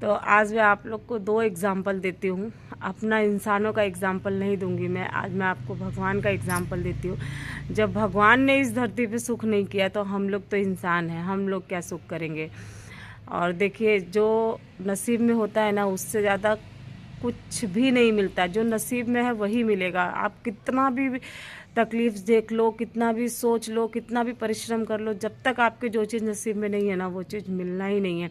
तो आज मैं आप लोग को दो एग्जाम्पल देती हूँ। अपना इंसानों का एग्जाम्पल नहीं दूंगी मैं, आज मैं आपको भगवान का एग्जाम्पल देती हूँ। जब भगवान ने इस धरती पे सुख नहीं किया तो हम लोग तो इंसान हैं, हम लोग क्या सुख करेंगे। और देखिए, जो नसीब में होता है ना, उससे ज़्यादा कुछ भी नहीं मिलता। जो नसीब में है वही मिलेगा। आप कितना भी तकलीफ देख लो, कितना भी सोच लो, कितना भी परिश्रम कर लो, जब तक आपके जो चीज़ नसीब में नहीं है ना, वो चीज़ मिलना ही नहीं है।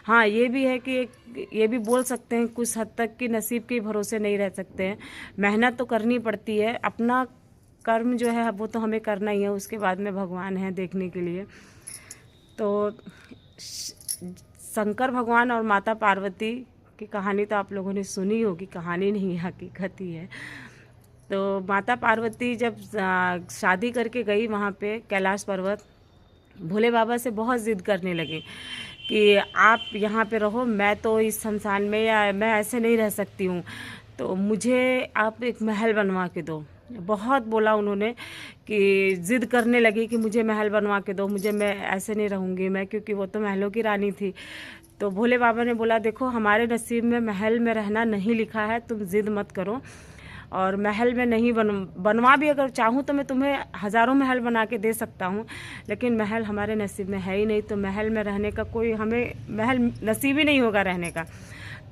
हाँ, ये भी है कि ये भी बोल सकते हैं कुछ हद तक कि नसीब के भरोसे नहीं रह सकते हैं। मेहनत तो करनी पड़ती है, अपना कर्म जो है वो तो हमें करना ही है, उसके बाद में भगवान है देखने के लिए। तो शंकर भगवान और माता पार्वती की कहानी तो आप लोगों ने सुनी होगी, कहानी नहीं हकीकत ही है। तो माता पार्वती जब शादी करके गई वहाँ पे कैलाश पर्वत, भोले बाबा से बहुत ज़िद करने लगे कि आप यहाँ पे रहो, मैं तो इस संसार में या मैं ऐसे नहीं रह सकती हूँ, तो मुझे आप एक महल बनवा के दो। बहुत बोला उन्होंने कि ज़िद करने लगी कि मुझे महल बनवा के दो, मुझे, मैं ऐसे नहीं रहूँगी मैं, क्योंकि वो तो महलों की रानी थी। तो भोले बाबा ने बोला, देखो हमारे नसीब में महल में रहना नहीं लिखा है, तुम ज़िद मत करो। और महल में नहीं बनवा भी अगर चाहूँ तो मैं तुम्हें हज़ारों महल बना के दे सकता हूँ, लेकिन महल हमारे नसीब में है ही नहीं। तो महल में रहने का कोई, हमें महल नसीब ही नहीं होगा रहने का।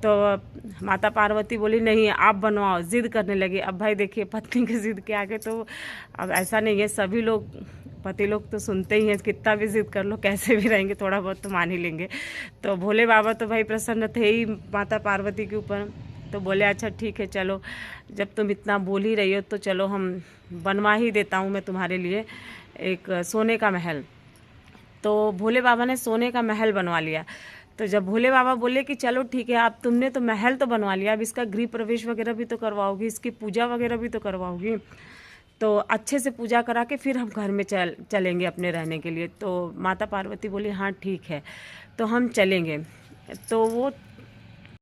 तो माता पार्वती बोली नहीं, आप बनवाओ, ज़िद करने लगी। अब भाई देखिए, पत्नी की ज़िद के आगे तो अब ऐसा नहीं है, सभी लोग, पति लोग तो सुनते ही हैं, कितना भी ज़िद कर लो, कैसे भी रहेंगे, थोड़ा बहुत तो मान ही लेंगे। तो भोले बाबा तो भाई प्रसन्न थे ही माता पार्वती के ऊपर। तो बोले अच्छा ठीक है, चलो जब तुम इतना बोल ही रही हो तो चलो हम बनवा ही देता हूँ मैं तुम्हारे लिए एक सोने का महल। तो भोले बाबा ने सोने का महल बनवा लिया। तो जब भोले बाबा बोले कि चलो ठीक है, आप तुमने तो महल तो बनवा लिया, अब इसका गृह प्रवेश वगैरह भी तो करवाओगी, इसकी पूजा वगैरह भी तो करवाओगी, तो अच्छे से पूजा करा के फिर हम घर में चलेंगे अपने रहने के लिए। तो माता पार्वती बोली हाँ ठीक है, तो हम चलेंगे। तो वो